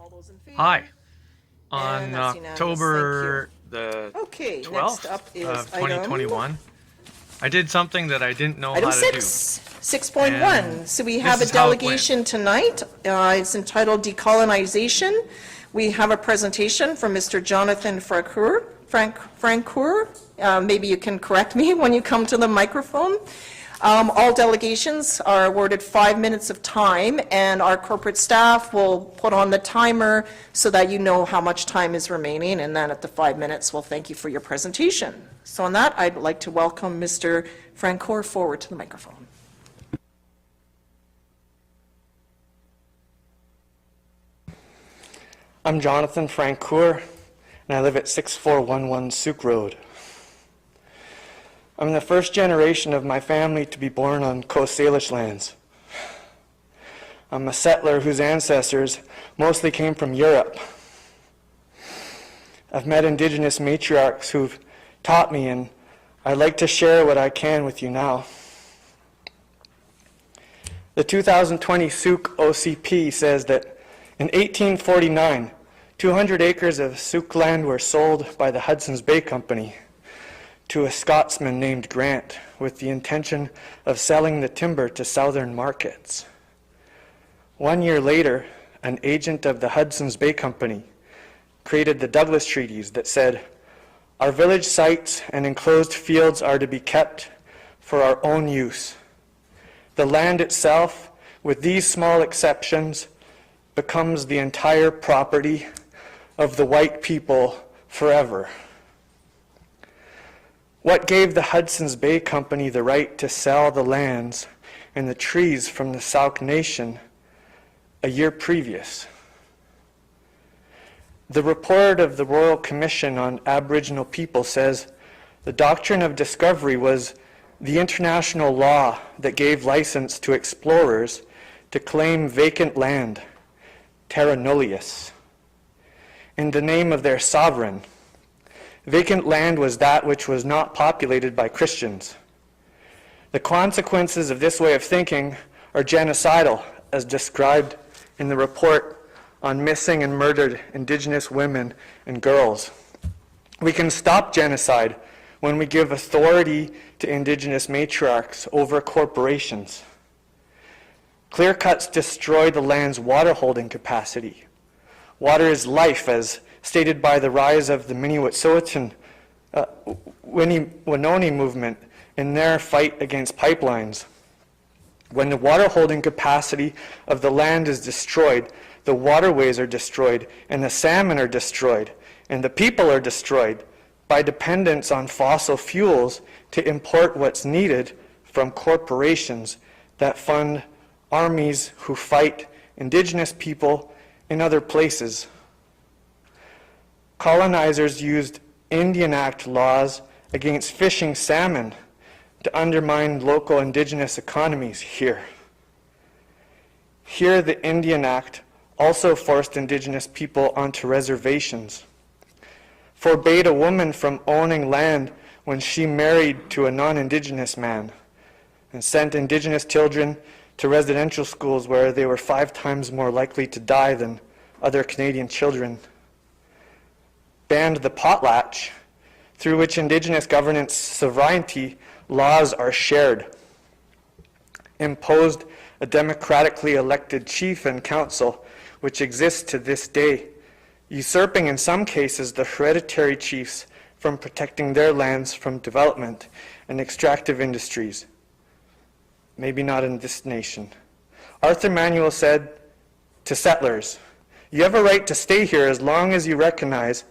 All those in favor? Hi. On And that's unanimous. October Thank the you. Okay, 12th next up is of item 2021, I did something that I didn't know Item how to 6.1. And So we have a this is how it delegation tonight. It's entitled Decolonization. We have a presentation from Mr. Jonathan Francoeur. Maybe you can correct me when you come to the microphone. All delegations are awarded 5 minutes of time, and our corporate staff will put on the timer so that you know how much time is remaining, and then at the 5 minutes, we'll thank you for your presentation. So on that, I'd like to welcome Mr. Francoeur forward to the microphone. I'm Jonathan Francoeur, and I live at 6411 Sooke Road. I'm the first generation of my family to be born on Coast Salish lands. I'm a settler whose ancestors mostly came from Europe. I've met Indigenous matriarchs who've taught me, and I'd like to share what I can with you now. The 2020 Sooke OCP says that in 1849, 200 acres of Sooke land were sold by the Hudson's Bay Company to a Scotsman named Grant with the intention of selling the timber to southern markets. 1 year later, an agent of the Hudson's Bay Company created the Douglas Treaties that said, "Our village sites and enclosed fields are to be kept for our own use. The land itself, with these small exceptions, becomes the entire property of the white people forever." What gave the Hudson's Bay Company the right to sell the lands and the trees from the Sauk Nation a year previous? The report of the Royal Commission on Aboriginal People says the doctrine of discovery was the international law that gave license to explorers to claim vacant land, terra nullius, in the name of their sovereign. Vacant land was that which was not populated by Christians. The consequences of this way of thinking are genocidal, as described in the report on missing and murdered Indigenous women and girls. We can stop genocide when we give authority to Indigenous matriarchs over corporations. Clear cuts destroy the land's water holding capacity. Water is life, as stated by the rise of the Mní Wičóni Movement in their fight against pipelines. When the water holding capacity of the land is destroyed, the waterways are destroyed, and the salmon are destroyed, and the people are destroyed by dependence on fossil fuels to import what's needed from corporations that fund armies who fight Indigenous people in other places. Colonizers used Indian Act laws against fishing salmon to undermine local Indigenous economies here. Here, the Indian Act also forced Indigenous people onto reservations, forbade a woman from owning land when she married to a non-Indigenous man, and sent Indigenous children to residential schools where they were 5 times more likely to die than other Canadian children. Banned the Potlatch, through which Indigenous governance sovereignty laws are shared. Imposed a democratically elected chief and council, which exists to this day, usurping in some cases the hereditary chiefs from protecting their lands from development and extractive industries. Maybe not in this nation. Arthur Manuel said to settlers, "You have a right to stay here as long as you recognize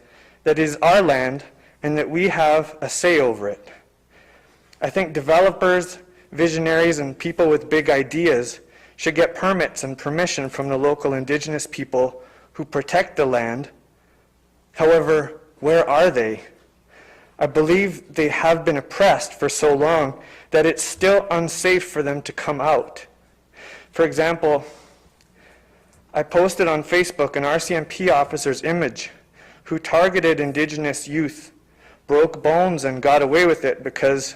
that it is our land and that we have a say over it." I think developers, visionaries, and people with big ideas should get permits and permission from the local Indigenous people who protect the land. However, where are they? I believe they have been oppressed for so long that it's still unsafe for them to come out. For example, I posted on Facebook an RCMP officer's image who targeted Indigenous youth, broke bones, and got away with it because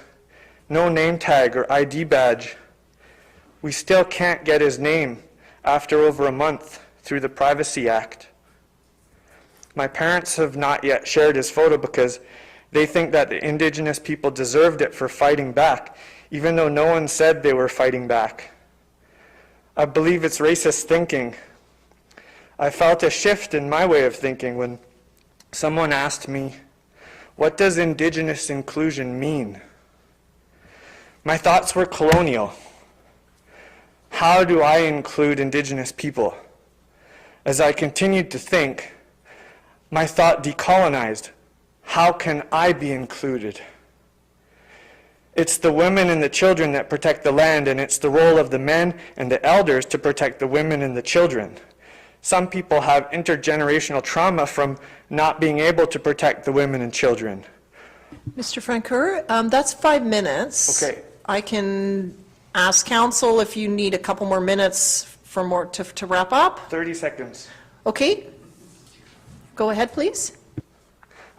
no name tag or ID badge. We still can't get his name after over a month through the Privacy Act. My parents have not yet shared his photo because they think that the Indigenous people deserved it for fighting back, even though no one said they were fighting back. I believe it's racist thinking. I felt a shift in my way of thinking when someone asked me, "What does Indigenous inclusion mean?" My thoughts were colonial. How do I include Indigenous people? As I continued to think, my thought decolonized. How can I be included? It's the women and the children that protect the land, and it's the role of the men and the elders to protect the women and the children. Some people have intergenerational trauma from not being able to protect the women and children. Mr. Francoeur, that's 5 minutes. Okay. I can ask council if you need a couple more minutes for more to wrap up. 30 seconds. Okay. Go ahead, please.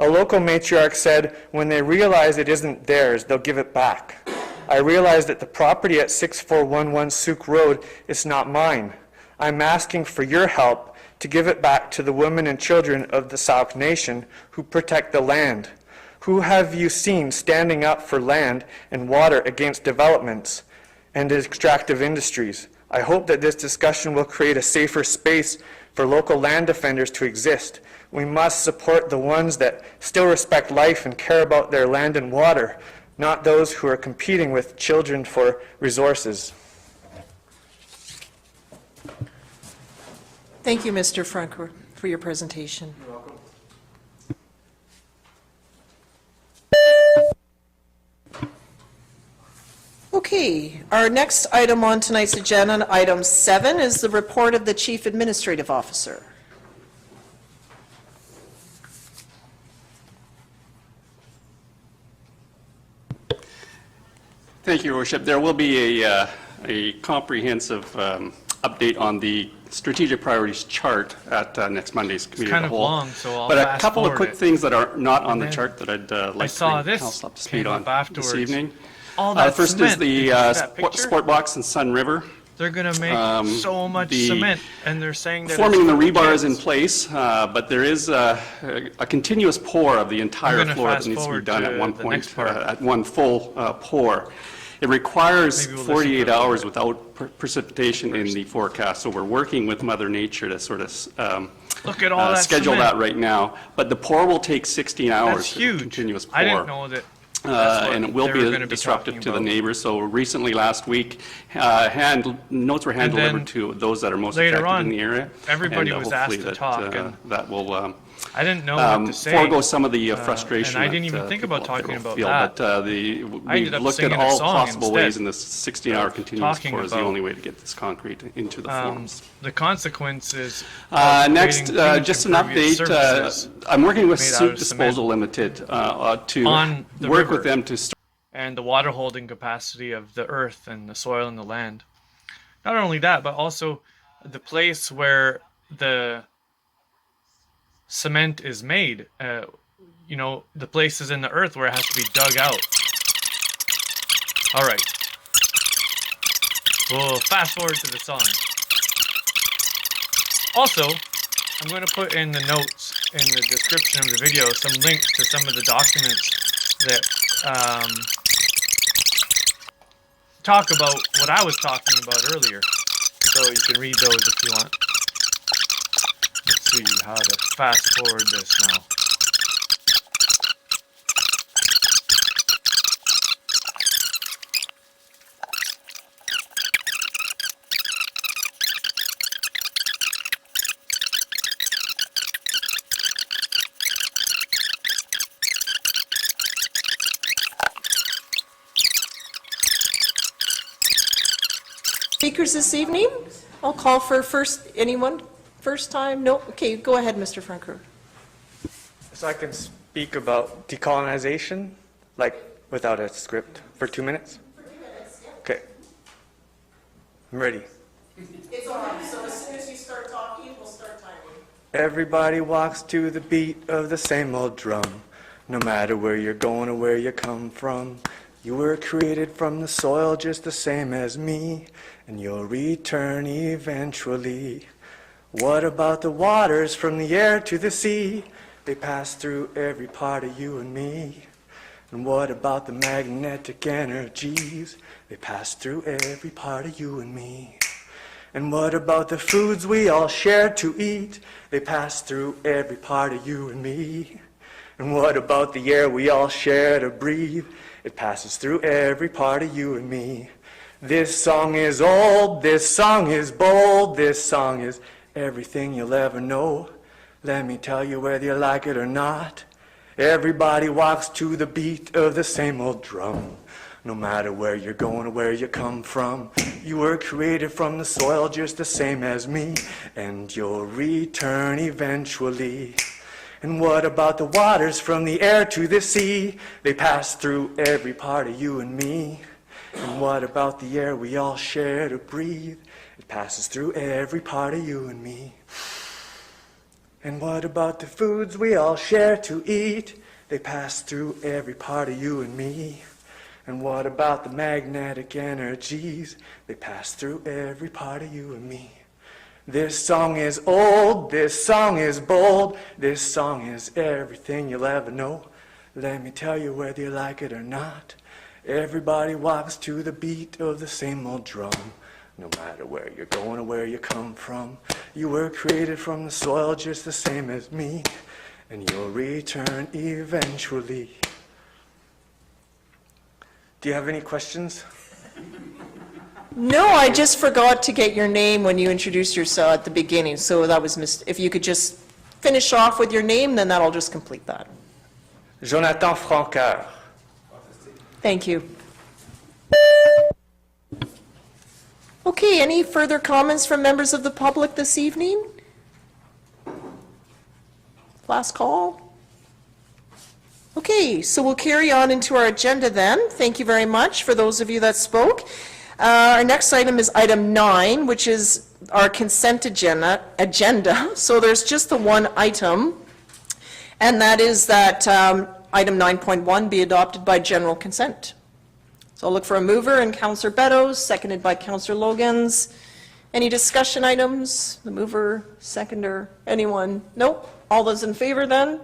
A local matriarch said, when they realize it isn't theirs, they'll give it back. I realized that the property at 6411 Sooke Road is not mine. I'm asking for your help to give it back to the women and children of the Sooke Nation who protect the land. Who have you seen standing up for land and water against developments and extractive industries? I hope that this discussion will create a safer space for local land defenders to exist. We must support the ones that still respect life and care about their land and water, not those who are competing with children for resources. Thank you, Mr. Francoeur, for your presentation. You're welcome. Okay, our next item on tonight's agenda, item 7, is the report of the Chief Administrative Officer. Thank you, Your Worship. There will be a comprehensive update on the strategic priorities chart at next Monday's committee of the whole. It's kind of long, so I'll But a fast couple of forward quick it. things that are not on the then chart that I'd like to saw bring this council up to came speed up on this afterwards. evening. All that First is cement. Did the you see that picture? sport box in Sun River. They're going to make so much the cement, and they're saying that Forming it's the for rebar is in kids. place, but there is a continuous pour of the entire gonna floor that fast needs to be forward done to at one the point, next part. at one full pour. It requires Maybe we'll listen 48 for a hours minute. without precipitation in the forecast, so we're working with Mother Nature to sort of Look at all that schedule cement. that right now. But the pour will take 16 hours. That's for the huge. continuous pour. I didn't know that. That's what And it will they were be gonna be disruptive talking to the about. neighbors. So recently, last week, notes were hand And then delivered to those that are most later affected on, in the area. everybody And, was hopefully asked to that, talk, and that will I didn't know what to say. forego some of the frustration. and I didn't that, even think people about up there talking will about feel. that. But I we've ended up looked at singing a all song possible instead ways, and this 16-hour continuous talking pour is the about, only way to get this concrete into the forms. The consequences of Next, creating huge just an impervious update. surfaces I'm working with made out Sooke of Disposal Limited to on the work river. with them to start and the water holding capacity of the earth and the soil and the land. Not only that, but also the place where the cement is made. You know, the places in the earth where it has to be dug out. All right. We'll fast forward to the song. Also, I'm going to put in the notes in the description of the video some links to some of the documents that talk about what I was talking about earlier. So you can read those if you want. Let's see how to fast forward this now. Speakers this evening? I'll call for anyone? First time? No? Okay, go ahead, Mr. Francoeur. So I can speak about decolonization, like without a script, for 2 minutes? For 2 minutes, yeah. Okay. I'm ready. It's on, so as soon as you start talking, we'll start timing. Everybody walks to the beat of the same old drum. No matter where you're going or where you come from, you were created from the soil just the same as me, and you'll return eventually. What about the waters from the air to the sea? They pass through every part of you and me. And what about the magnetic energies? They pass through every part of you and me. And what about the foods we all share to eat? They pass through every part of you and me. And what about the air we all share to breathe? It passes through every part of you and me. This song is old, this song is bold, this song is everything you'll ever know. Let me tell you whether you like it or not. Everybody walks to the beat of the same old drum. No matter where you're going or where you come from, you were created from the soil just the same as me, and you'll return eventually. And what about the waters from the air to the sea? They pass through every part of you and me. And what about the air we all share to breathe? It passes through every part of you and me. And what about the foods we all share to eat? They pass through every part of you and me. And what about the magnetic energies? They pass through every part of you and me. This song is old, this song is bold, this song is everything you'll ever know. Let me tell you whether you like it or not. Everybody walks to the beat of the same old drum. No matter where you're going or where you come from, you were created from the soil just the same as me, and you'll return eventually. Do you have any questions? No, I just forgot to get your name when you introduced yourself at the beginning, so that was if you could just finish off with your name, then that'll just complete that. Jonathan Francoeur. Thank you. Okay, any further comments from members of the public this evening? Last call? Okay, so we'll carry on into our agenda then. Thank you very much for those of you that spoke. Our next item is item 9, which is our consent agenda. So there's just the one item, and that is that item 9.1 be adopted by general consent. So I'll look for a mover, and Councillor Beddoes, seconded by Councillor Logans. Any discussion items? The mover, seconder, anyone? Nope. All those in favor then?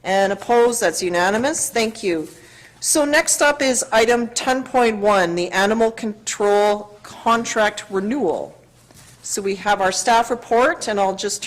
And opposed? That's unanimous. Thank you. So next up is item 10.1, the animal control contract renewal. So we have our staff report, and I'll just